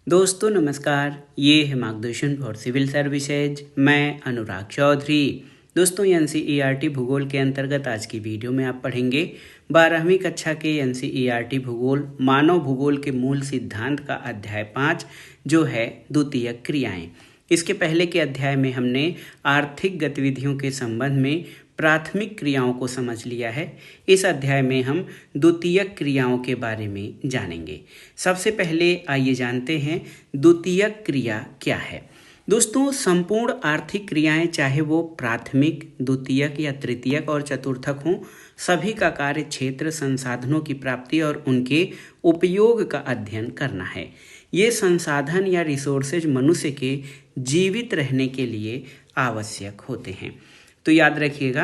दोस्तों नमस्कार, ये है मार्गदर्शन फॉर सिविल सर्विसेज। मैं अनुराग चौधरी। दोस्तों एनसीईआरटी भूगोल के अंतर्गत आज की वीडियो में आप पढ़ेंगे 12वीं कक्षा के एनसीईआरटी भूगोल मानव भूगोल के मूल सिद्धांत का अध्याय 5 जो है द्वितीयक क्रियाएं। इसके पहले के अध्याय में हमने आर्थिक गतिविधियों के संबंध में प्राथमिक क्रियाओं को समझ लिया है। इस अध्याय में हम द्वितीयक क्रियाओं के बारे में जानेंगे। सबसे पहले आइए जानते हैं द्वितीयक क्रिया क्या है। दोस्तों संपूर्ण आर्थिक क्रियाएं चाहे वो प्राथमिक, द्वितीयक या तृतीयक और चतुर्थक हों, सभी का कार्य क्षेत्र संसाधनों की प्राप्ति और उनके उपयोग का अध्ययन करना है। ये संसाधन या रिसोर्सेज मनुष्य के जीवित रहने के लिए आवश्यक होते हैं। तो याद रखिएगा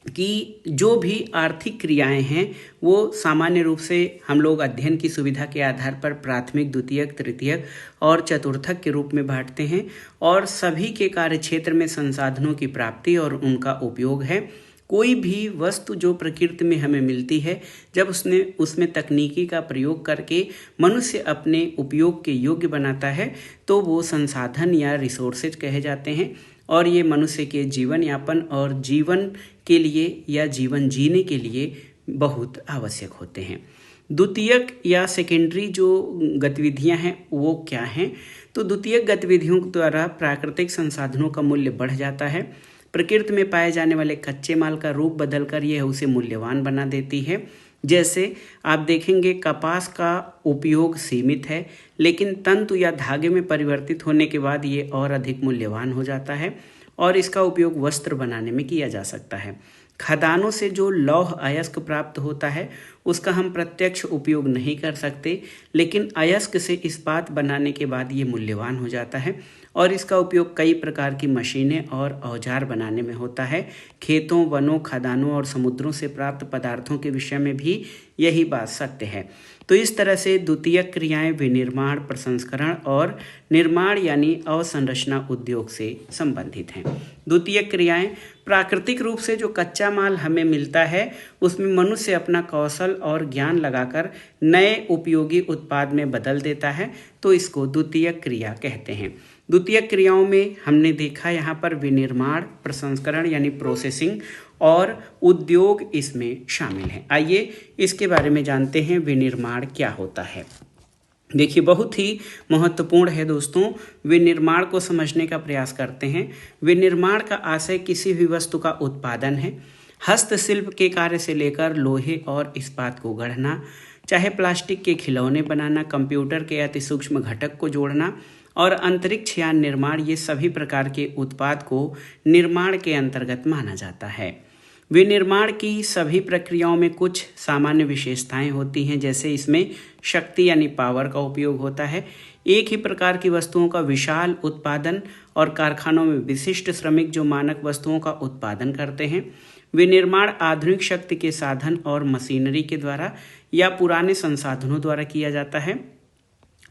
कि जो भी आर्थिक क्रियाएं हैं वो सामान्य रूप से हम लोग अध्ययन की सुविधा के आधार पर प्राथमिक, द्वितीयक, तृतीयक और चतुर्थक के रूप में बांटते हैं और सभी के कार्य क्षेत्र में संसाधनों की प्राप्ति और उनका उपयोग है। कोई भी वस्तु जो प्रकृति में हमें मिलती है, जब उसमें तकनीकी का प्रयोग करके मनुष्य अपने उपयोग के योग्य बनाता है तो वो संसाधन या रिसोर्सेज कहे जाते हैं और ये मनुष्य के जीवन यापन और जीवन के लिए या जीवन जीने के लिए बहुत आवश्यक होते हैं। द्वितीयक या सेकेंडरी जो गतिविधियां हैं वो क्या हैं? तो द्वितीयक गतिविधियों द्वारा प्राकृतिक संसाधनों का मूल्य बढ़ जाता है। प्रकृति में पाए जाने वाले कच्चे माल का रूप बदलकर यह उसे मूल्यवान बना देती है। जैसे आप देखेंगे कपास का उपयोग सीमित है, लेकिन तंतु या धागे में परिवर्तित होने के बाद ये और अधिक मूल्यवान हो जाता है और इसका उपयोग वस्त्र बनाने में किया जा सकता है। खदानों से जो लौह अयस्क प्राप्त होता है उसका हम प्रत्यक्ष उपयोग नहीं कर सकते, लेकिन अयस्क से इस्पात बनाने के बाद ये मूल्यवान हो जाता है और इसका उपयोग कई प्रकार की मशीनें और औजार बनाने में होता है। खेतों, वनों, खदानों और समुद्रों से प्राप्त पदार्थों के विषय में भी यही बात सत्य है। तो इस तरह से द्वितीयक क्रियाएं विनिर्माण, प्रसंस्करण और निर्माण यानी अवसंरचना उद्योग से संबंधित हैं। द्वितीयक क्रियाएं प्राकृतिक रूप से जो कच्चा माल हमें मिलता है उसमें मनुष्य अपना कौशल और ज्ञान लगाकर नए उपयोगी उत्पाद में बदल देता है, तो इसको द्वितीयक क्रिया कहते हैं। द्वितीयक क्रियाओं में हमने देखा यहाँ पर विनिर्माण, प्रसंस्करण यानी प्रोसेसिंग और उद्योग इसमें शामिल हैं। आइए इसके बारे में जानते हैं विनिर्माण क्या होता है। देखिए बहुत ही महत्वपूर्ण है दोस्तों, विनिर्माण को समझने का प्रयास करते हैं। विनिर्माण का आशय किसी भी वस्तु का उत्पादन है। हस्तशिल्प के कार्य से लेकर लोहे और इस्पात को गढ़ना, चाहे प्लास्टिक के खिलौने बनाना, कंप्यूटर के अति सूक्ष्म घटक को जोड़ना और अंतरिक्ष यान निर्माण, ये सभी प्रकार के उत्पाद को निर्माण के अंतर्गत माना जाता है। विनिर्माण की सभी प्रक्रियाओं में कुछ सामान्य विशेषताएं होती हैं, जैसे इसमें शक्ति यानी पावर का उपयोग होता है। एक ही प्रकार की वस्तुओं का विशाल उत्पादन और कारखानों में विशिष्ट श्रमिक जो मानक वस्तुओं का उत्पादन करते हैं। विनिर्माण आधुनिक शक्ति के साधन और मशीनरी के द्वारा या पुराने संसाधनों द्वारा किया जाता है।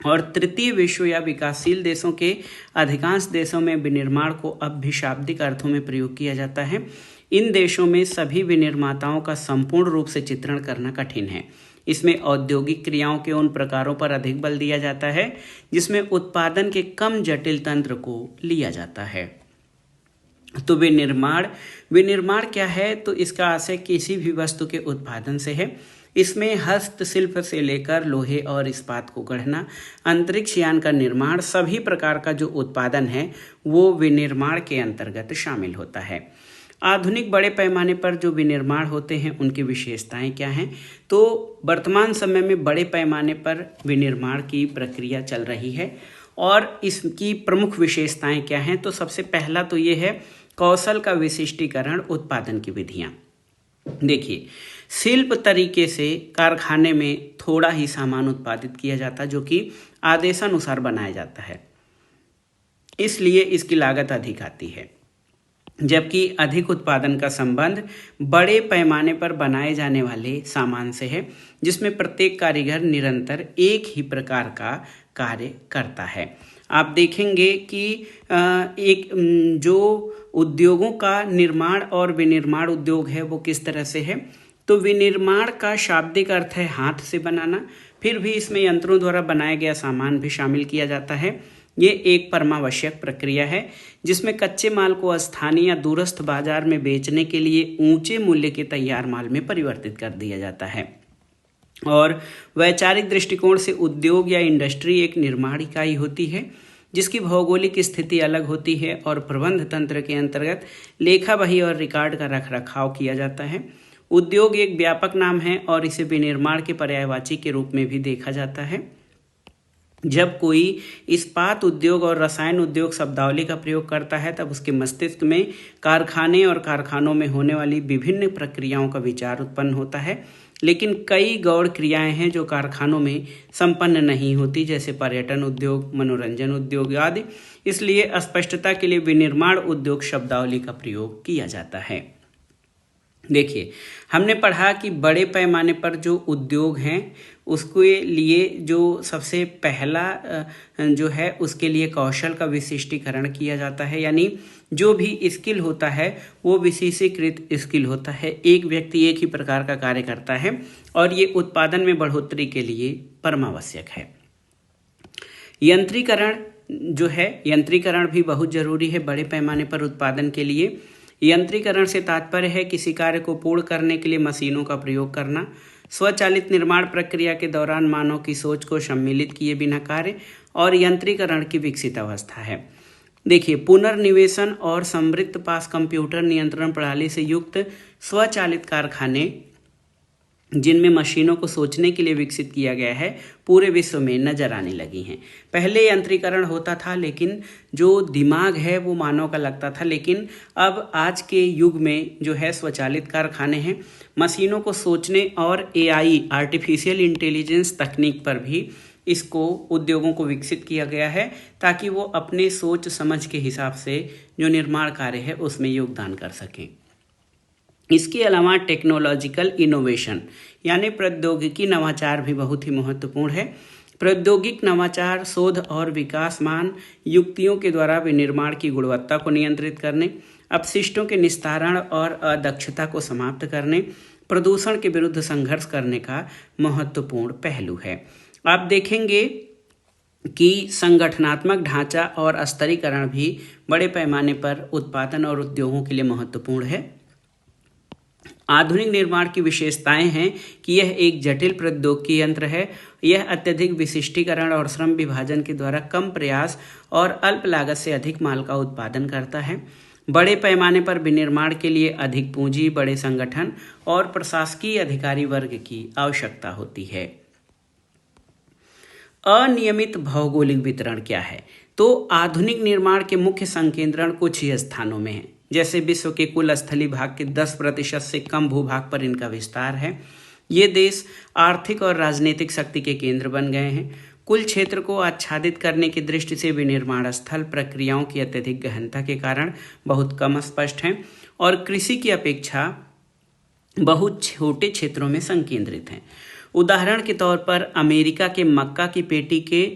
और तृतीय विश्व या विकासशील देशों के अधिकांश देशों में विनिर्माण को अब भी शाब्दिक अर्थों में प्रयोग किया जाता है। इन देशों में सभी विनिर्माताओं का संपूर्ण रूप से चित्रण करना कठिन है। इसमें औद्योगिक क्रियाओं के उन प्रकारों पर अधिक बल दिया जाता है जिसमें उत्पादन के कम जटिल तंत्र को लिया जाता है। तो विनिर्माण क्या है? तो इसका आशय किसी भी वस्तु के उत्पादन से है। इसमें हस्तशिल्प से लेकर लोहे और इस्पात को गढ़ना, अंतरिक्ष यान का निर्माण, सभी प्रकार का जो उत्पादन है वो विनिर्माण के अंतर्गत शामिल होता है। आधुनिक बड़े पैमाने पर जो विनिर्माण होते हैं उनकी विशेषताएं क्या हैं? तो वर्तमान समय में बड़े पैमाने पर विनिर्माण की प्रक्रिया चल रही है और इसकी प्रमुख विशेषताएं क्या हैं? तो सबसे पहला तो ये है कौशल का विशिष्टीकरण, उत्पादन की विधियां। देखिए शिल्प तरीके से कारखाने में थोड़ा ही सामान उत्पादित किया जाता है जो कि आदेशानुसार बनाया जाता है, इसलिए इसकी लागत अधिक आती है। जबकि अधिक उत्पादन का संबंध बड़े पैमाने पर बनाए जाने वाले सामान से है, जिसमें प्रत्येक कारीगर निरंतर एक ही प्रकार का कार्य करता है। आप देखेंगे कि एक जो उद्योगों का निर्माण और विनिर्माण उद्योग है वो किस तरह से है। तो विनिर्माण का शाब्दिक अर्थ है हाथ से बनाना, फिर भी इसमें यंत्रों द्वारा बनाया गया सामान भी शामिल किया जाता है। ये एक परमावश्यक प्रक्रिया है जिसमें कच्चे माल को स्थानीय या दूरस्थ बाजार में बेचने के लिए ऊंचे मूल्य के तैयार माल में परिवर्तित कर दिया जाता है। और वैचारिक दृष्टिकोण से उद्योग या इंडस्ट्री एक निर्माण इकाई होती है जिसकी भौगोलिक स्थिति अलग होती है और प्रबंध तंत्र के अंतर्गत लेखा बही और रिकॉर्ड का रखरखाव किया जाता है। उद्योग एक व्यापक नाम है और इसे विनिर्माण के पर्यायवाची के रूप में भी देखा जाता है। जब कोई इस्पात उद्योग और रसायन उद्योग शब्दावली का प्रयोग करता है तब उसके मस्तिष्क में कारखाने और कारखानों में होने वाली विभिन्न प्रक्रियाओं का विचार उत्पन्न होता है, लेकिन कई गौण क्रियाएं हैं जो कारखानों में संपन्न नहीं होती, जैसे पर्यटन उद्योग, मनोरंजन उद्योग आदि। इसलिए स्पष्टता के लिए विनिर्माण उद्योग शब्दावली का प्रयोग किया जाता है। देखिए, हमने पढ़ा कि बड़े पैमाने पर जो उद्योग हैं उसके लिए जो सबसे पहला जो है उसके लिए कौशल का विशिष्टीकरण किया जाता है, यानी जो भी स्किल होता है वो विशेषीकृत स्किल होता है। एक व्यक्ति एक ही प्रकार का कार्य करता है और ये उत्पादन में बढ़ोतरी के लिए परमावश्यक है। यंत्रीकरण जो है, यंत्रीकरण भी बहुत जरूरी है बड़े पैमाने पर उत्पादन के लिए। यंत्रीकरण से तात्पर्य है किसी कार्य को पूर्ण करने के लिए मशीनों का प्रयोग करना। स्वचालित निर्माण प्रक्रिया के दौरान मानव की सोच को सम्मिलित किए बिना कार्य और यंत्रीकरण की विकसित अवस्था है। देखिए, पुनर्निवेशन और समृद्ध पास कंप्यूटर नियंत्रण प्रणाली से युक्त स्वचालित कारखाने जिनमें मशीनों को सोचने के लिए विकसित किया गया है पूरे विश्व में नजर आने लगी हैं। पहले यंत्रीकरण होता था लेकिन जो दिमाग है वो मानव का लगता था, लेकिन अब आज के युग में जो है स्वचालित कारखाने हैं। मशीनों को सोचने और एआई आर्टिफिशियल इंटेलिजेंस तकनीक पर भी इसको उद्योगों को विकसित किया गया है ताकि वो अपने सोच समझ के हिसाब से जो निर्माण कार्य है उसमें योगदान कर सकें। इसके अलावा टेक्नोलॉजिकल इनोवेशन यानी प्रौद्योगिकी नवाचार भी बहुत ही महत्वपूर्ण है। प्रौद्योगिक नवाचार शोध और विकासमान युक्तियों के द्वारा विनिर्माण की गुणवत्ता को नियंत्रित करने, अपशिष्टों के निस्तारण और अदक्षता को समाप्त करने, प्रदूषण के विरुद्ध संघर्ष करने का महत्वपूर्ण पहलू है। आप देखेंगे कि संगठनात्मक ढांचा और स्तरीकरण भी बड़े पैमाने पर उत्पादन और उद्योगों के लिए महत्वपूर्ण है। आधुनिक निर्माण की विशेषताएं हैं कि यह एक जटिल प्रौद्योगिकी यंत्र है। यह अत्यधिक विशिष्टीकरण और श्रम विभाजन के द्वारा कम प्रयास और अल्प लागत से अधिक माल का उत्पादन करता है। बड़े पैमाने पर विनिर्माण के लिए अधिक पूंजी, बड़े संगठन और प्रशासकीय अधिकारी वर्ग की आवश्यकता होती है। अनियमित भौगोलिक वितरण क्या है? तो आधुनिक निर्माण के मुख्य संकेंद्रण कुछ ही स्थानों में है, जैसे विश्व के कुल स्थलीय भाग के 10% से कम भूभाग पर इनका विस्तार है। ये देश आर्थिक और राजनीतिक शक्ति के केंद्र बन गए हैं। कुल क्षेत्र को आच्छादित करने की दृष्टि से विनिर्माण स्थल प्रक्रियाओं की अत्यधिक गहनता के कारण बहुत कम स्पष्ट हैं और कृषि की अपेक्षा बहुत छोटे क्षेत्रों में संकेंद्रित हैं। उदाहरण के तौर पर अमेरिका के मक्का की पेटी के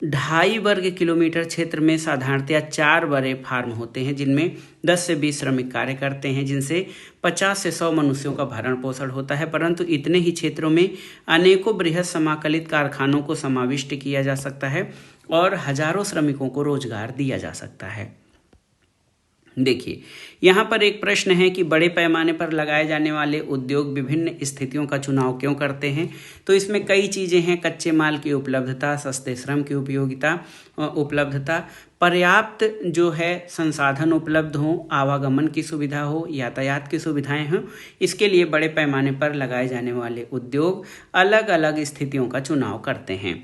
2.5 वर्ग किलोमीटर क्षेत्र में साधारणतया 4 बड़े फार्म होते हैं जिनमें 10 से 20 श्रमिक कार्य करते हैं, जिनसे 50 से 100 मनुष्यों का भरण पोषण होता है। परंतु इतने ही क्षेत्रों में अनेकों बृहद समाकलित कारखानों को समाविष्ट किया जा सकता है और हजारों श्रमिकों को रोजगार दिया जा सकता है। देखिए, यहाँ पर एक प्रश्न है कि बड़े पैमाने पर लगाए जाने वाले उद्योग विभिन्न स्थितियों का चुनाव क्यों करते हैं? तो इसमें कई चीज़ें हैं। कच्चे माल की उपलब्धता, सस्ते श्रम की उपलब्धता, पर्याप्त जो है संसाधन उपलब्ध हों, आवागमन की सुविधा हो, यातायात की सुविधाएं हों। इसके लिए बड़े पैमाने पर लगाए जाने वाले उद्योग अलग अलग स्थितियों का चुनाव करते हैं।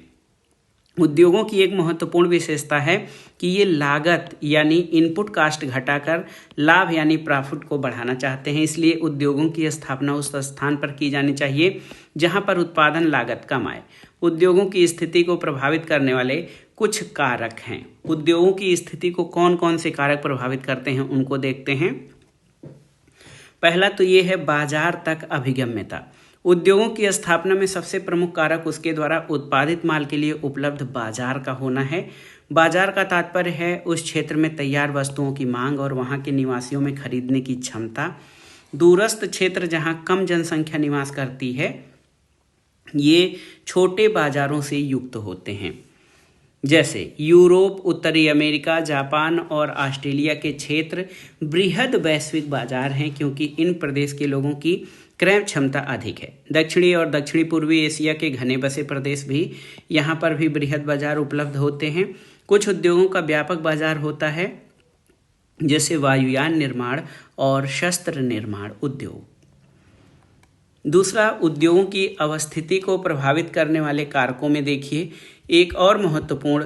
उद्योगों की एक महत्वपूर्ण विशेषता है कि ये लागत यानी इनपुट कास्ट घटाकर लाभ यानी प्रॉफिट को बढ़ाना चाहते हैं। इसलिए उद्योगों की स्थापना उस स्थान पर की जानी चाहिए जहां पर उत्पादन लागत कम आए। उद्योगों की स्थिति को प्रभावित करने वाले कुछ कारक हैं। उद्योगों की स्थिति को कौन कौन से कारक प्रभावित करते हैं उनको देखते हैं। पहला तो ये है बाजार तक अभिगम्यता। उद्योगों की स्थापना में सबसे प्रमुख कारक उसके द्वारा उत्पादित माल के लिए उपलब्ध बाजार का होना है। बाजार का तात्पर्य है उस क्षेत्र में तैयार वस्तुओं की मांग और वहां के निवासियों में खरीदने की क्षमता। दूरस्थ क्षेत्र जहां कम जनसंख्या निवास करती है ये छोटे बाजारों से युक्त होते हैं। जैसे यूरोप, उत्तरी अमेरिका, जापान और ऑस्ट्रेलिया के क्षेत्र बृहद वैश्विक बाजार हैं, क्योंकि इन प्रदेश के लोगों की क्रय क्षमता अधिक है। दक्षिणी और दक्षिणी पूर्वी एशिया के घने बसे प्रदेश भी यहाँ पर भी बृहद बाजार उपलब्ध होते हैं। कुछ उद्योगों का व्यापक बाजार होता है, जैसे वायुयान निर्माण और शस्त्र निर्माण उद्योग। दूसरा, उद्योगों की अवस्थिति को प्रभावित करने वाले कारकों में देखिए, एक और महत्वपूर्ण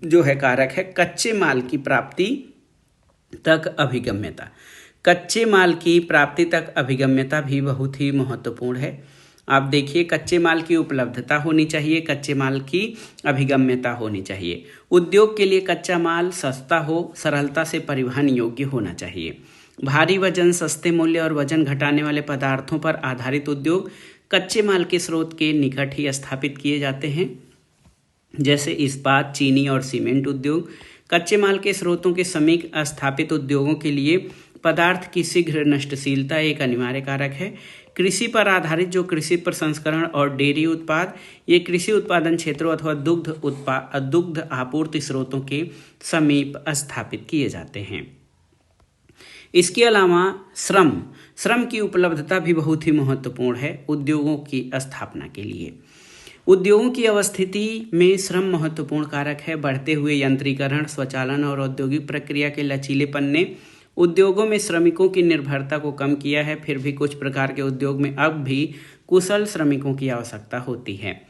जो है कारक है कच्चे माल की प्राप्ति तक अभिगम्यता। कच्चे माल की प्राप्ति तक अभिगम्यता भी बहुत ही महत्वपूर्ण है। आप देखिए, कच्चे माल की उपलब्धता होनी चाहिए, कच्चे माल की अभिगम्यता होनी चाहिए। उद्योग के लिए कच्चा माल सस्ता हो, सरलता से परिवहन योग्य होना चाहिए। भारी वजन, सस्ते मूल्य और वजन घटाने वाले पदार्थों पर आधारित उद्योग कच्चे माल के स्रोत के निकट ही स्थापित किए जाते हैं, जैसे इस्पात, चीनी और सीमेंट उद्योग। कच्चे माल के स्रोतों के समीप स्थापित उद्योगों के लिए पदार्थ की शीघ्र नष्टशीलता एक अनिवार्य कारक है। कृषि पर आधारित जो कृषि प्रसंस्करण और डेयरी उत्पाद, ये कृषि उत्पादन क्षेत्रों अथवा दुग्ध आपूर्ति स्रोतों के समीप स्थापित किए जाते हैं। इसके अलावा श्रम की उपलब्धता भी बहुत ही महत्वपूर्ण है उद्योगों की स्थापना के लिए। उद्योगों की अवस्थिति में श्रम महत्वपूर्ण कारक है। बढ़ते हुए यंत्रीकरण, स्वचालन और औद्योगिक प्रक्रिया के लचीलेपन ने उद्योगों में श्रमिकों की निर्भरता को कम किया है। फिर भी कुछ प्रकार के उद्योग में अब भी कुशल श्रमिकों की आवश्यकता होती है।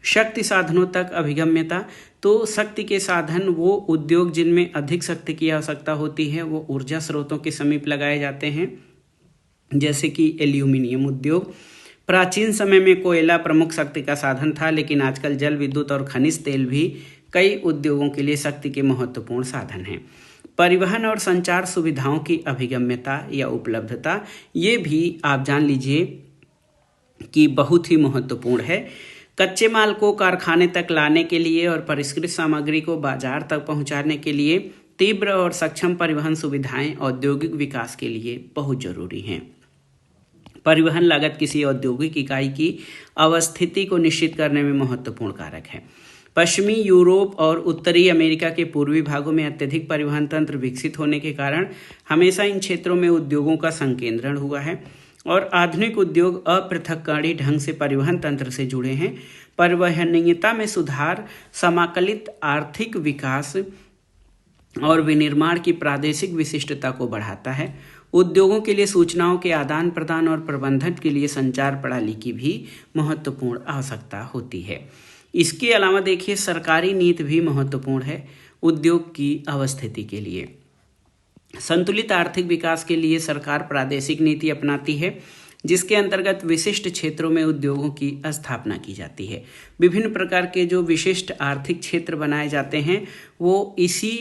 शक्ति साधनों तक अभिगम्यता, तो शक्ति के साधन वो उद्योग जिनमें अधिक शक्ति की आवश्यकता होती है वो ऊर्जा स्रोतों के समीप लगाए जाते हैं, जैसे कि एल्यूमिनियम उद्योग। प्राचीन समय में कोयला प्रमुख शक्ति का साधन था, लेकिन आजकल जल विद्युत और खनिज तेल भी कई उद्योगों के लिए शक्ति के महत्वपूर्ण साधन हैं। परिवहन और संचार सुविधाओं की अभिगम्यता या उपलब्धता, ये भी आप जान लीजिए कि बहुत ही महत्वपूर्ण है। कच्चे माल को कारखाने तक लाने के लिए और परिष्कृत सामग्री को बाजार तक पहुंचाने के लिए तीव्र और सक्षम परिवहन सुविधाएं औद्योगिक विकास के लिए बहुत जरूरी हैं। परिवहन लागत किसी औद्योगिक इकाई की अवस्थिति को निश्चित करने में महत्वपूर्ण कारक है। पश्चिमी यूरोप और उत्तरी अमेरिका के पूर्वी भागों में अत्यधिक परिवहन तंत्र विकसित होने के कारण हमेशा इन क्षेत्रों में उद्योगों का संकेंद्रण हुआ है और आधुनिक उद्योग अपृथककारी ढंग से परिवहन तंत्र से जुड़े हैं। परिवहनीयता में सुधार, समाकलित आर्थिक विकास और विनिर्माण की प्रादेशिक विशिष्टता को बढ़ाता है। उद्योगों के लिए सूचनाओं के आदान प्रदान और प्रबंधन के लिए संचार प्रणाली की भी महत्वपूर्ण आवश्यकता होती है। इसके अलावा देखिए, सरकारी नीति भी महत्वपूर्ण है उद्योग की अवस्थिति के लिए। संतुलित आर्थिक विकास के लिए सरकार प्रादेशिक नीति अपनाती है, जिसके अंतर्गत विशिष्ट क्षेत्रों में उद्योगों की स्थापना की जाती है। विभिन्न प्रकार के जो विशिष्ट आर्थिक क्षेत्र बनाए जाते हैं वो इसी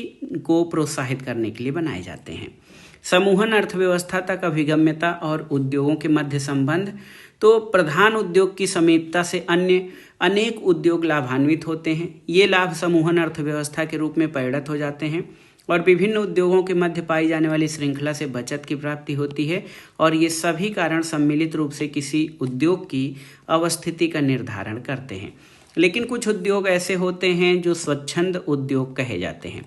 को प्रोत्साहित करने के लिए बनाए जाते हैं। समूहन अर्थव्यवस्था तक अभिगम्यता और उद्योगों के मध्य संबंध, तो प्रधान उद्योग की समीपता से अन्य अनेक उद्योग लाभान्वित होते हैं। ये लाभ समूहन अर्थव्यवस्था के रूप में परिणत हो जाते हैं और विभिन्न उद्योगों के मध्य पाई जाने वाली श्रृंखला से बचत की प्राप्ति होती है और ये सभी कारण सम्मिलित रूप से किसी उद्योग की अवस्थिति का निर्धारण करते हैं। लेकिन कुछ उद्योग ऐसे होते हैं जो स्वच्छंद उद्योग कहे जाते हैं।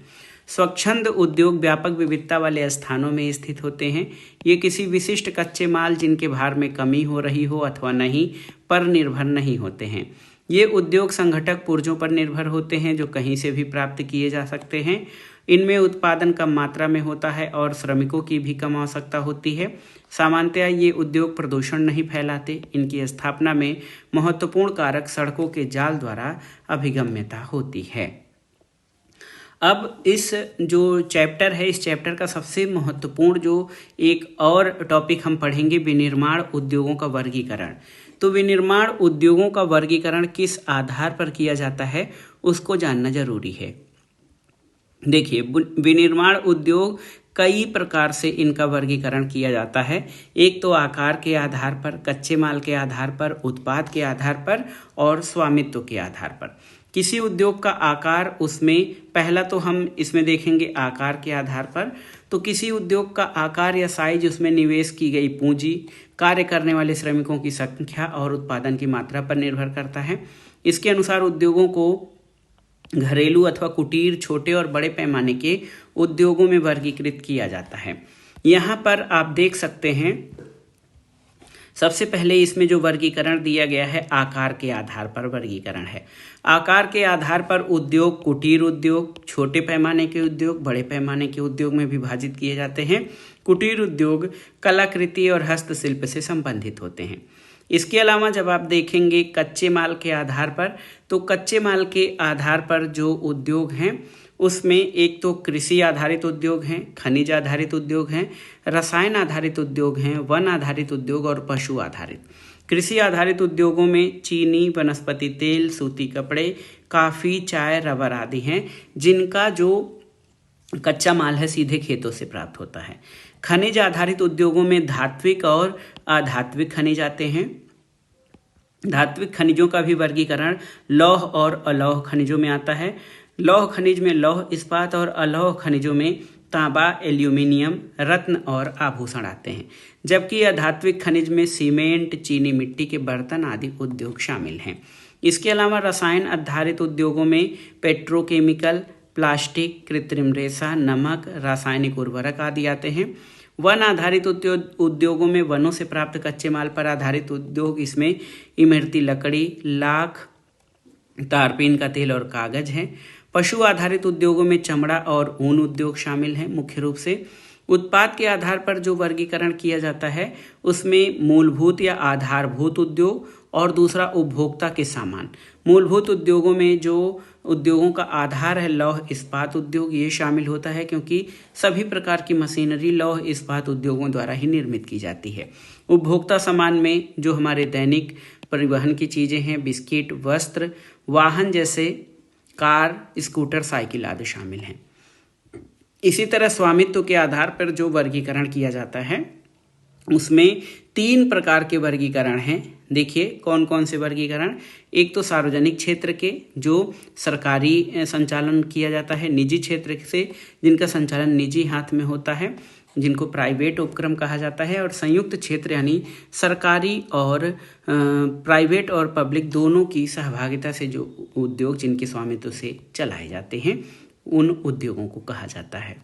स्वच्छंद उद्योग व्यापक विविधता वाले स्थानों में स्थित होते हैं। ये किसी विशिष्ट कच्चे माल जिनके भार में कमी हो रही हो अथवा नहीं पर निर्भर नहीं होते हैं। ये उद्योग संघटक पुर्जों पर निर्भर होते हैं जो कहीं से भी प्राप्त किए जा सकते हैं। इनमें उत्पादन कम मात्रा में होता है और श्रमिकों की भी कम आवश्यकता होती है। सामान्यतया ये उद्योग प्रदूषण नहीं फैलाते। इनकी स्थापना में महत्वपूर्ण कारक सड़कों के जाल द्वारा अभिगम्यता होती है। अब इस जो चैप्टर है, इस चैप्टर का सबसे महत्वपूर्ण जो एक और टॉपिक हम पढ़ेंगे, विनिर्माण उद्योगों का वर्गीकरण। तो विनिर्माण उद्योगों का वर्गीकरण किस आधार पर किया जाता है उसको जानना जरूरी है। देखिए, विनिर्माण उद्योग कई प्रकार से इनका वर्गीकरण किया जाता है। एक तो आकार के आधार पर, कच्चे माल के आधार पर, उत्पाद के आधार पर और स्वामित्व के आधार पर। किसी उद्योग का आकार, उसमें पहला तो हम इसमें देखेंगे आकार के आधार पर। तो किसी उद्योग का आकार या साइज, उसमें निवेश की गई पूंजी, कार्य करने वाले श्रमिकों की संख्या और उत्पादन की मात्रा पर निर्भर करता है। इसके अनुसार उद्योगों को घरेलू अथवा कुटीर, छोटे और बड़े पैमाने के उद्योगों में वर्गीकृत किया जाता है। यहाँ पर आप देख सकते हैं, सबसे पहले इसमें जो वर्गीकरण दिया गया है आकार के आधार पर वर्गीकरण है। आकार के आधार पर उद्योग कुटीर उद्योग, छोटे पैमाने के उद्योग, बड़े पैमाने के उद्योग में विभाजित किए जाते हैं। कुटीर उद्योग कलाकृति और हस्तशिल्प से संबंधित होते हैं। इसके अलावा जब आप देखेंगे कच्चे माल के आधार पर, तो कच्चे माल के आधार पर जो उद्योग हैं उसमें एक तो कृषि आधारित उद्योग हैं, खनिज आधारित उद्योग हैं, रसायन आधारित उद्योग हैं, वन आधारित उद्योग और पशु आधारित। कृषि आधारित उद्योगों में चीनी, वनस्पति तेल, सूती कपड़े, काफ़ी, चाय, रबर आदि हैं, जिनका जो कच्चा माल है सीधे खेतों से प्राप्त होता है। खनिज आधारित उद्योगों में धात्विक और अधात्विक खनिज आते हैं। धात्विक खनिजों का भी वर्गीकरण लौह और अलौह खनिजों में आता है। लौह खनिज में लौह इस्पात और अलौह खनिजों में तांबा, एल्यूमिनियम, रत्न और आभूषण आते हैं। जबकि अधात्विक खनिज में सीमेंट, चीनी मिट्टी के बर्तन आदि उद्योग शामिल हैं। इसके अलावा रसायन आधारित उद्योगों में पेट्रोकेमिकल, प्लास्टिक, कृत्रिम रेशा, नमक, रासायनिक उर्वरक आदि आते हैं। वन आधारित उद्योगों में वनों से प्राप्त कच्चे माल पर आधारित उद्योग, इसमें इमरती लकड़ी, लाख, तारपीन का तेल और कागज है। पशु आधारित उद्योगों में चमड़ा और ऊन उद्योग शामिल हैं। मुख्य रूप से उत्पाद के आधार पर जो वर्गीकरण किया जाता है उसमें मूलभूत या आधारभूत उद्योग और दूसरा उपभोक्ता के सामान। मूलभूत उद्योगों में जो उद्योगों का आधार है लौह इस्पात उद्योग, ये शामिल होता है क्योंकि सभी प्रकार की मशीनरी लौह इस्पात उद्योगों द्वारा ही निर्मित की जाती है। उपभोक्ता सामान में जो हमारे दैनिक परिवहन की चीज़ें हैं, बिस्किट, वस्त्र, वाहन जैसे कार, स्कूटर, साइकिल आदि शामिल हैं। इसी तरह स्वामित्व के आधार पर जो वर्गीकरण किया जाता है उसमें 3 प्रकार के वर्गीकरण हैं। देखिए कौन कौन से वर्गीकरण। एक तो सार्वजनिक क्षेत्र के जो सरकारी संचालन किया जाता है, निजी क्षेत्र से जिनका संचालन निजी हाथ में होता है जिनको प्राइवेट उपक्रम कहा जाता है, और संयुक्त क्षेत्र यानी सरकारी और प्राइवेट और पब्लिक दोनों की सहभागिता से जो उद्योग जिनके स्वामित्व से चलाए जाते हैं उन उद्योगों को कहा जाता है।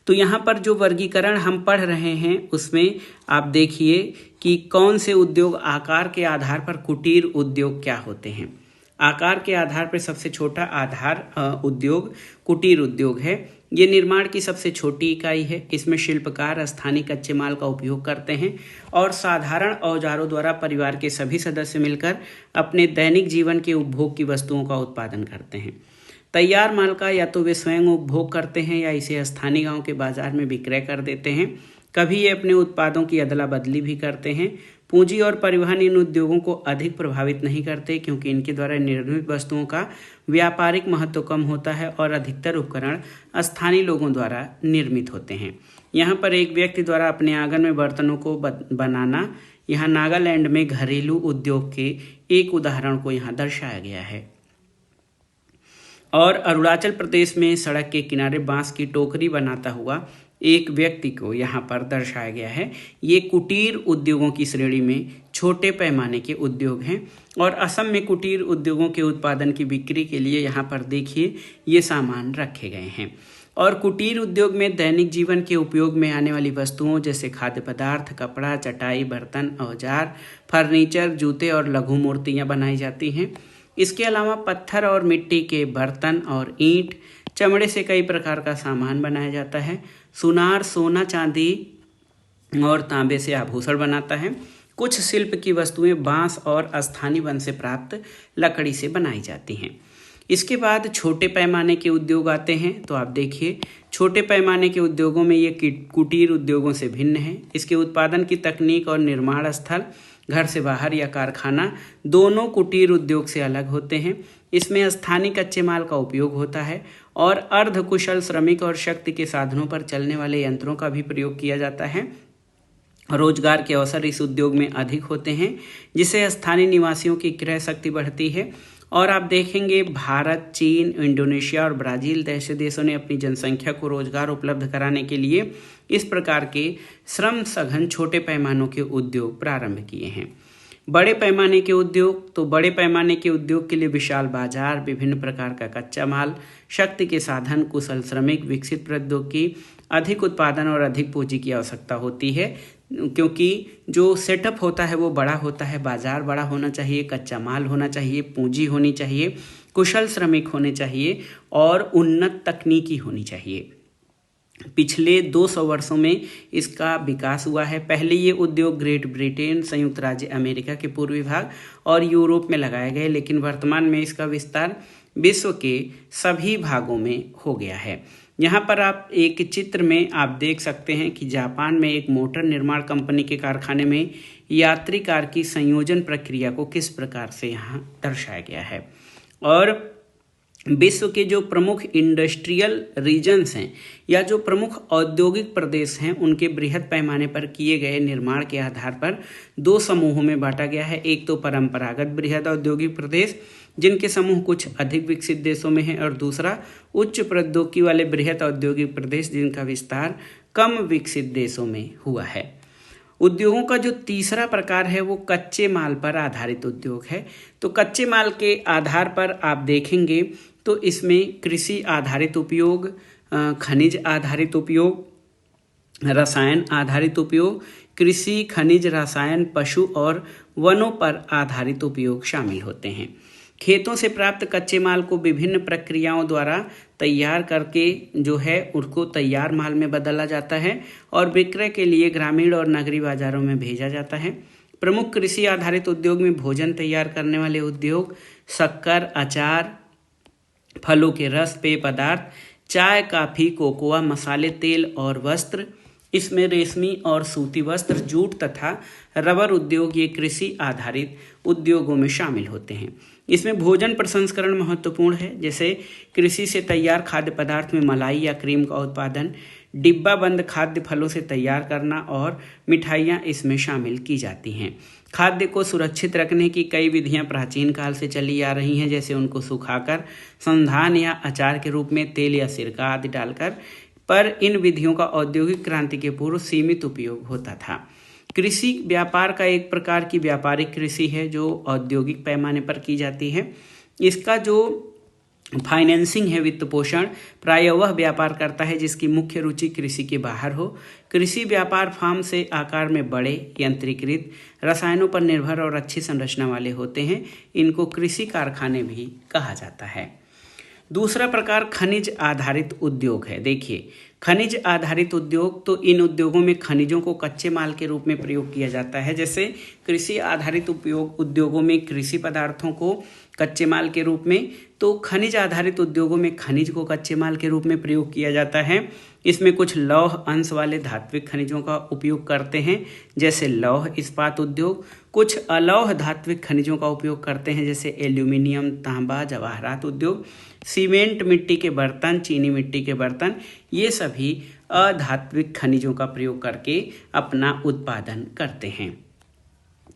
तो यहाँ पर जो वर्गीकरण हम पढ़ रहे हैं उसमें आप देखिए कि कौन से उद्योग आकार के आधार पर कुटीर उद्योग क्या होते हैं। आकार के आधार पर सबसे छोटा आधार उद्योग कुटीर उद्योग है। ये निर्माण की सबसे छोटी इकाई है। इसमें शिल्पकार स्थानीय कच्चे माल का उपयोग करते हैं और साधारण औजारों द्वारा परिवार के सभी सदस्य मिलकर अपने दैनिक जीवन के उपभोग की वस्तुओं का उत्पादन करते हैं। तैयार माल का या तो वे स्वयं उपभोग करते हैं या इसे स्थानीय गांव के बाजार में विक्रय कर देते हैं। कभी ये अपने उत्पादों की अदला बदली भी करते हैं। पूंजी और परिवहन इन उद्योगों को अधिक प्रभावित नहीं करते क्योंकि इनके द्वारा निर्मित वस्तुओं का व्यापारिक महत्व कम होता है और अधिकतर उपकरण स्थानीय लोगों द्वारा निर्मित होते हैं। यहाँ पर एक व्यक्ति द्वारा अपने आंगन में बर्तनों को बनाना, यहाँ नागालैंड में घरेलू उद्योग के एक उदाहरण को यहाँ दर्शाया गया है। और अरुणाचल प्रदेश में सड़क के किनारे बांस की टोकरी बनाता हुआ एक व्यक्ति को यहाँ पर दर्शाया गया है। ये कुटीर उद्योगों की श्रेणी में छोटे पैमाने के उद्योग हैं। और असम में कुटीर उद्योगों के उत्पादन की बिक्री के लिए यहाँ पर देखिए ये सामान रखे गए हैं। और कुटीर उद्योग में दैनिक जीवन के उपयोग में आने वाली वस्तुओं जैसे खाद्य पदार्थ, कपड़ा, चटाई, बर्तन, औजार, फर्नीचर, जूते और लघु मूर्तियाँ बनाई जाती हैं। इसके अलावा पत्थर और मिट्टी के बर्तन और ईंट, चमड़े से कई प्रकार का सामान बनाया जाता है। सुनार सोना, चांदी और तांबे से आभूषण बनाता है। कुछ शिल्प की वस्तुएं बांस और स्थानीय वन से प्राप्त लकड़ी से बनाई जाती हैं। इसके बाद छोटे पैमाने के उद्योग आते हैं। तो आप देखिए छोटे पैमाने के उद्योगों में ये कुटीर उद्योगों से भिन्न है। इसके उत्पादन की तकनीक और निर्माण स्थल घर से बाहर या कारखाना दोनों कुटीर उद्योग से अलग होते हैं। इसमें स्थानीय कच्चे माल का उपयोग होता है और अर्धकुशल श्रमिक और शक्ति के साधनों पर चलने वाले यंत्रों का भी प्रयोग किया जाता है। रोजगार के अवसर इस उद्योग में अधिक होते हैं जिससे स्थानीय निवासियों की क्रय शक्ति बढ़ती है और आप देखेंगे भारत, चीन, इंडोनेशिया और ब्राज़ील जैसे देशों ने अपनी जनसंख्या को रोजगार उपलब्ध कराने के लिए इस प्रकार के श्रम सघन छोटे पैमानों के उद्योग प्रारंभ किए हैं। बड़े पैमाने के उद्योग, तो बड़े पैमाने के उद्योग के लिए विशाल बाजार, विभिन्न प्रकार का कच्चा माल, शक्ति के साधन, कुशल श्रमिक, विकसित प्रौद्योगिकी, अधिक उत्पादन और अधिक पूंजी की आवश्यकता होती है, क्योंकि जो सेटअप होता है वो बड़ा होता है। बाजार बड़ा होना चाहिए, कच्चा माल होना चाहिए, पूंजी होनी चाहिए, कुशल श्रमिक होने चाहिए और उन्नत तकनीकी होनी चाहिए। पिछले 200 वर्षों में इसका विकास हुआ है। पहले ये उद्योग ग्रेट ब्रिटेन, संयुक्त राज्य अमेरिका के पूर्वी भाग और यूरोप में लगाए गए, लेकिन वर्तमान में इसका विस्तार विश्व के सभी भागों में हो गया है। यहाँ पर आप एक चित्र में आप देख सकते हैं कि जापान में एक मोटर निर्माण कंपनी के कारखाने में यात्री कार की संयोजन प्रक्रिया को किस प्रकार से यहाँ दर्शाया गया है। और विश्व के जो प्रमुख इंडस्ट्रियल रीजन्स हैं या जो प्रमुख औद्योगिक प्रदेश हैं, उनके बृहद पैमाने पर किए गए निर्माण के आधार पर 2 समूहों में बांटा गया है। एक तो परंपरागत बृहद औद्योगिक प्रदेश, जिनके समूह कुछ अधिक विकसित देशों में है, और दूसरा उच्च प्रौद्योगिकी वाले बृहद औद्योगिक प्रदेश, जिनका विस्तार कम विकसित देशों में हुआ है। उद्योगों का जो तीसरा प्रकार है वो कच्चे माल पर आधारित उद्योग है। तो कच्चे माल के आधार पर आप देखेंगे तो इसमें कृषि आधारित उपयोग, खनिज आधारित उपयोग, रसायन आधारित उपयोग, कृषि, खनिज, रसायन, पशु और वनों पर आधारित उपयोग शामिल होते हैं। खेतों से प्राप्त कच्चे माल को विभिन्न प्रक्रियाओं द्वारा तैयार करके जो है उसको तैयार माल में बदला जाता है और विक्रय के लिए ग्रामीण और नगरीय बाजारों में भेजा जाता है। प्रमुख कृषि आधारित उद्योग में भोजन तैयार करने वाले उद्योग, शक्कर, अचार, फलों के रस, पेय पदार्थ, चाय, कॉफी, कोकोआ, मसाले, तेल और वस्त्र, इसमें रेशमी और सूती वस्त्र, जूट तथा रबर उद्योग ये कृषि आधारित उद्योगों में शामिल होते हैं। इसमें भोजन प्रसंस्करण महत्वपूर्ण है, जैसे कृषि से तैयार खाद्य पदार्थ में मलाई या क्रीम का उत्पादन, डिब्बा बंद खाद्य फलों से तैयार करना और मिठाइयाँ इसमें शामिल की जाती हैं। खाद्य को सुरक्षित रखने की कई विधियां प्राचीन काल से चली आ रही हैं, जैसे उनको सुखाकर, संधान या अचार के रूप में तेल या सिरका आदि डालकर, पर इन विधियों का औद्योगिक क्रांति के पूर्व सीमित उपयोग होता था। कृषि व्यापार का एक प्रकार की व्यापारिक कृषि है जो औद्योगिक पैमाने पर की जाती है। इसका जो फाइनेंसिंग है, वित्त पोषण, प्रायः वह व्यापार करता है जिसकी मुख्य रुचि कृषि के बाहर हो। कृषि व्यापार फार्म से आकार में बड़े, यंत्रीकृत, रसायनों पर निर्भर और अच्छी संरचना वाले होते हैं। इनको कृषि कारखाने भी कहा जाता है। दूसरा प्रकार खनिज आधारित उद्योग है। देखिए, खनिज आधारित उद्योग, तो इन उद्योगों में खनिजों को कच्चे माल के रूप में प्रयोग किया जाता है। जैसे कृषि आधारित उपयोग उद्योगों में कृषि पदार्थों को कच्चे माल के रूप में, तो खनिज आधारित उद्योगों में खनिज को कच्चे माल के रूप में प्रयोग किया जाता है। इसमें कुछ लौह अंश वाले धात्विक खनिजों का उपयोग करते हैं, जैसे लौह इस्पात उद्योग। कुछ अलौह धात्विक खनिजों का उपयोग करते हैं, जैसे एल्यूमिनियम, तांबा, जवाहरात उद्योग। सीमेंट मिट्टी के बर्तन, चीनी मिट्टी के बर्तन, ये सभी अधात्विक खनिजों का प्रयोग करके अपना उत्पादन करते हैं।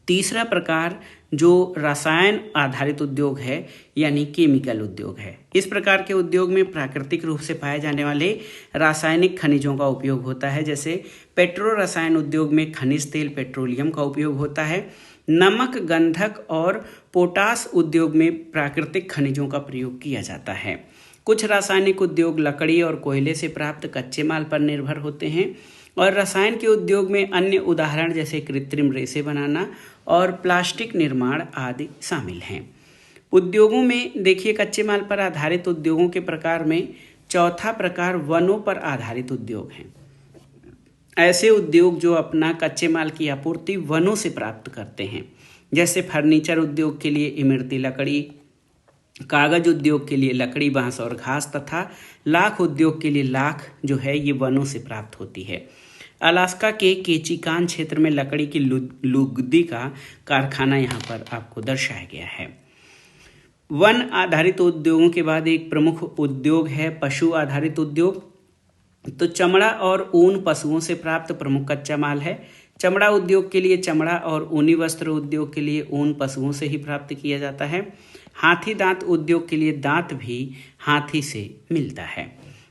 तीसरा प्रकार जो रसायन आधारित उद्योग है, यानी केमिकल उद्योग है। इस प्रकार के उद्योग में प्राकृतिक रूप से पाए जाने वाले रासायनिक खनिजों का उपयोग होता है। जैसे पेट्रो रसायन उद्योग में खनिज तेल, पेट्रोलियम का उपयोग होता है। नमक, गंधक और पोटास उद्योग में प्राकृतिक खनिजों का प्रयोग किया जाता है। कुछ रासायनिक उद्योग लकड़ी और कोयले से प्राप्त कच्चे माल पर निर्भर होते हैं। और रसायन के उद्योग में अन्य उदाहरण जैसे कृत्रिम रेशे बनाना और प्लास्टिक निर्माण आदि शामिल हैं। उद्योगों में देखिए, कच्चे माल पर आधारित उद्योगों के प्रकार में चौथा प्रकार वनों पर आधारित उद्योग हैं। ऐसे उद्योग जो अपना कच्चे माल की आपूर्ति वनों से प्राप्त करते हैं, जैसे फर्नीचर उद्योग के लिए इमरती लकड़ी, कागज उद्योग के लिए लकड़ी, बांस और घास तथा लाख उद्योग के लिए लाख जो है ये वनों से प्राप्त होती है। अलास्का के केचिकान क्षेत्र में लकड़ी की लुगदी का कारखाना यहाँ पर आपको दर्शाया गया है। वन आधारित उद्योगों के बाद एक प्रमुख उद्योग है पशु आधारित उद्योग। तो चमड़ा और ऊन पशुओं से प्राप्त प्रमुख कच्चा माल है। चमड़ा उद्योग के लिए चमड़ा और ऊनी वस्त्र उद्योग के लिए ऊन पशुओं से ही प्राप्त किया जाता है। हाथी दांत उद्योग के लिए दांत भी हाथी से मिलता है।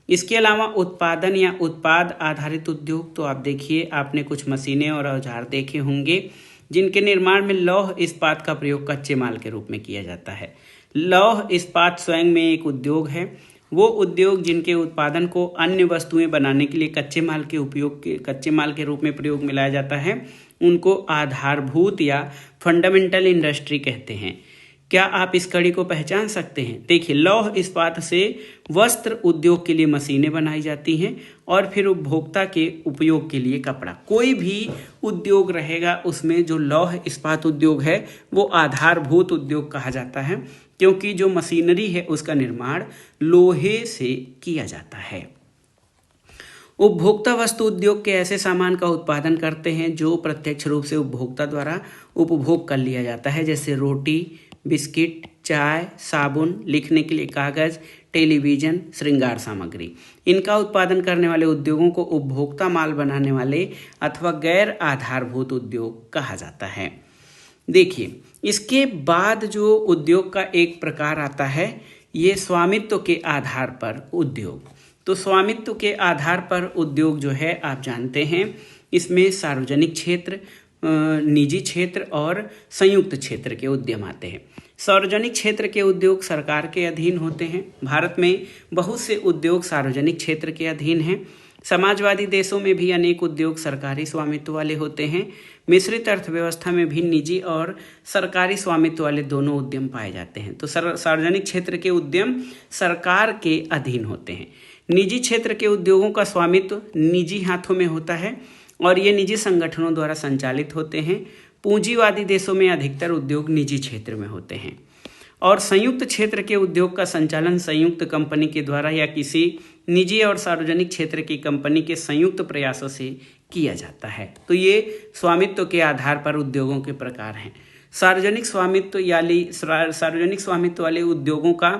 इसके अलावा उत्पादन या उत्पाद आधारित उद्योग, तो आप देखिए, आपने कुछ मशीनें और औजार देखे होंगे जिनके निर्माण में लौह इस्पात का प्रयोग कच्चे माल के रूप में किया जाता है। लौह इस्पात स्वयं में एक उद्योग है। वो उद्योग जिनके उत्पादन को अन्य वस्तुएं बनाने के लिए कच्चे माल के रूप में प्रयोग में लाया जाता है, उनको आधारभूत या फंडामेंटल इंडस्ट्री कहते हैं। क्या आप इस कड़ी को पहचान सकते हैं? देखिए, लौह इस्पात से वस्त्र उद्योग के लिए मशीनें बनाई जाती हैं और फिर उपभोक्ता के उपयोग के लिए कपड़ा। कोई भी उद्योग रहेगा उसमें जो लौह इस्पात उद्योग है वो आधारभूत उद्योग कहा जाता है, क्योंकि जो मशीनरी है उसका निर्माण लोहे से किया जाता है। उपभोक्ता वस्तु उद्योग के ऐसे सामान का उत्पादन करते हैं जो प्रत्यक्ष रूप से उपभोक्ता द्वारा उपभोग कर लिया जाता है, जैसे रोटी, बिस्किट, चाय, साबुन, लिखने के लिए कागज, टेलीविज़न, श्रृंगार सामग्री। इनका उत्पादन करने वाले उद्योगों को उपभोक्ता माल बनाने वाले अथवा गैर आधारभूत उद्योग कहा जाता है। देखिए, इसके बाद जो उद्योग का एक प्रकार आता है, ये स्वामित्व के आधार पर उद्योग। तो स्वामित्व के आधार पर उद्योग जो है आप जानते हैं, इसमें सार्वजनिक क्षेत्र, निजी क्षेत्र और संयुक्त क्षेत्र के उद्यम आते हैं। सार्वजनिक क्षेत्र के उद्योग सरकार के अधीन होते हैं। भारत में बहुत से उद्योग सार्वजनिक क्षेत्र के अधीन हैं। समाजवादी देशों में भी अनेक उद्योग सरकारी स्वामित्व वाले होते हैं। मिश्रित अर्थव्यवस्था में भी निजी और सरकारी स्वामित्व वाले दोनों उद्यम पाए जाते हैं। तो सार्वजनिक क्षेत्र के उद्यम सरकार के अधीन होते हैं। निजी क्षेत्र के उद्योगों का स्वामित्व निजी हाथों में होता है और ये निजी संगठनों द्वारा संचालित होते हैं। पूंजीवादी देशों में अधिकतर उद्योग निजी क्षेत्र में होते हैं और संयुक्त क्षेत्र के उद्योग का संचालन संयुक्त कंपनी के द्वारा या किसी निजी और सार्वजनिक क्षेत्र की कंपनी के संयुक्त प्रयासों से किया जाता है। तो ये स्वामित्व के आधार पर उद्योगों के प्रकार हैं। सार्वजनिक स्वामित्व वाले उद्योगों का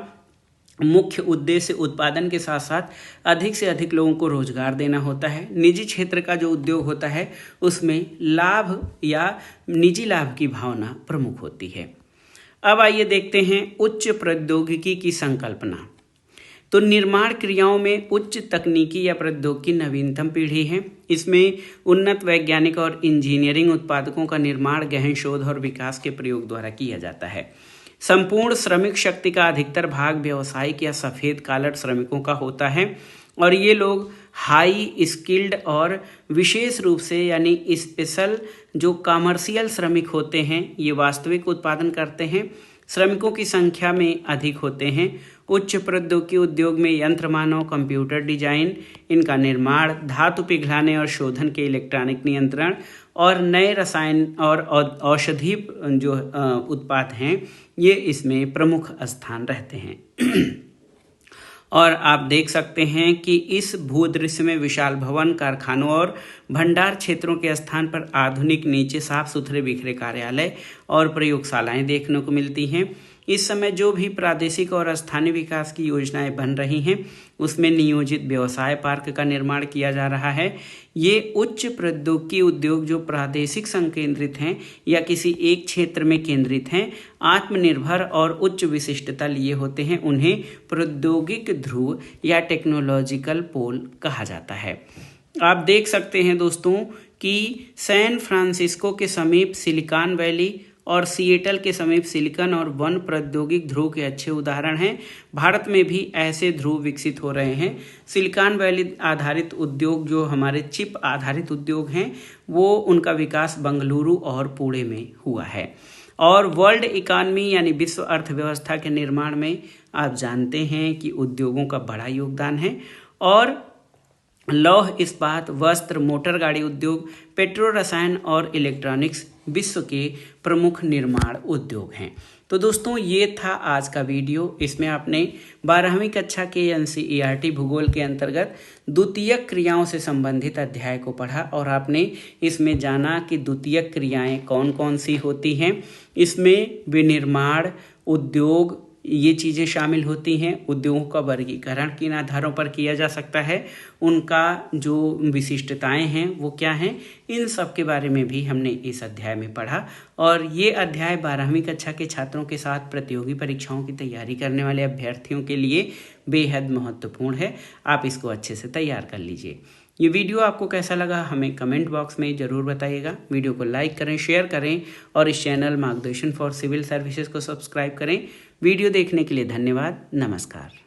मुख्य उद्देश्य उत्पादन के साथ साथ अधिक से अधिक लोगों को रोजगार देना होता है। निजी क्षेत्र का जो उद्योग होता है उसमें लाभ या निजी लाभ की भावना प्रमुख होती है। अब आइए देखते हैं उच्च प्रौद्योगिकी की संकल्पना। तो निर्माण क्रियाओं में उच्च तकनीकी या प्रौद्योगिकी नवीनतम पीढ़ी है। इसमें उन्नत वैज्ञानिक और इंजीनियरिंग उत्पादकों का निर्माण गहन शोध और विकास के प्रयोग द्वारा किया जाता है। संपूर्ण श्रमिक शक्ति का अधिकतर भाग व्यावसायिक या सफ़ेद कॉलर श्रमिकों का होता है और ये लोग हाई स्किल्ड और विशेष रूप से यानी स्पेशल जो कमर्शियल श्रमिक होते हैं ये वास्तविक उत्पादन करते हैं। श्रमिकों की संख्या में अधिक होते हैं। उच्च प्रौद्योगिकी उद्योग में यंत्र मानव, कंप्यूटर डिजाइन, इनका निर्माण, धातु पिघलाने और शोधन के इलेक्ट्रॉनिक नियंत्रण और नए रसायन और औषधि जो उत्पाद हैं ये इसमें प्रमुख स्थान रहते हैं। और आप देख सकते हैं कि इस भूदृश्य में विशाल भवन, कारखानों और भंडार क्षेत्रों के स्थान पर आधुनिक नीचे साफ सुथरे बिखरे कार्यालय और प्रयोगशालाएं देखने को मिलती हैं। इस समय जो भी प्रादेशिक और स्थानीय विकास की योजनाएं बन रही हैं उसमें नियोजित व्यवसाय पार्क का निर्माण किया जा रहा है। ये उच्च प्रौद्योगिकी उद्योग जो प्रादेशिक संकेंद्रित हैं या किसी एक क्षेत्र में केंद्रित हैं, आत्मनिर्भर और उच्च विशिष्टता लिए होते हैं, उन्हें प्रौद्योगिक ध्रुव या टेक्नोलॉजिकल पोल कहा जाता है। आप देख सकते हैं दोस्तों कि सैन फ्रांसिस्को के समीप सिलिकॉन वैली और सिएटल के समीप सिलिकॉन और वन प्रौद्योगिक ध्रुव के अच्छे उदाहरण हैं। भारत में भी ऐसे ध्रुव विकसित हो रहे हैं। सिलिकॉन वैली आधारित उद्योग जो हमारे चिप आधारित उद्योग हैं वो उनका विकास बेंगलुरु और पुणे में हुआ है। और वर्ल्ड इकॉनमी यानी विश्व अर्थव्यवस्था के निर्माण में आप जानते हैं कि उद्योगों का बड़ा योगदान है। और लौह इस्पात, वस्त्र, मोटर गाड़ी उद्योग, पेट्रो रसायन और इलेक्ट्रॉनिक्स विश्व के प्रमुख निर्माण उद्योग हैं। तो दोस्तों ये था आज का वीडियो। इसमें आपने 12वीं कक्षा के एनसीईआरटी भूगोल के अंतर्गत द्वितीयक क्रियाओं से संबंधित अध्याय को पढ़ा और आपने इसमें जाना कि द्वितीयक क्रियाएं कौन कौन सी होती हैं। इसमें विनिर्माण, उद्योग, ये चीज़ें शामिल होती हैं। उद्योगों का वर्गीकरण किन आधारों पर किया जा सकता है, उनका जो विशिष्टताएं हैं वो क्या हैं, इन सब के बारे में भी हमने इस अध्याय में पढ़ा। और ये अध्याय 12वीं कक्षा के छात्रों के साथ प्रतियोगी परीक्षाओं की तैयारी करने वाले अभ्यर्थियों के लिए बेहद महत्वपूर्ण है। आप इसको अच्छे से तैयार कर लीजिए। ये वीडियो आपको कैसा लगा हमें कमेंट बॉक्स में ज़रूर बताइएगा। वीडियो को लाइक करें, शेयर करें और इस चैनल मार्गदर्शन फॉर सिविल सर्विसेज को सब्सक्राइब करें। वीडियो देखने के लिए धन्यवाद। नमस्कार।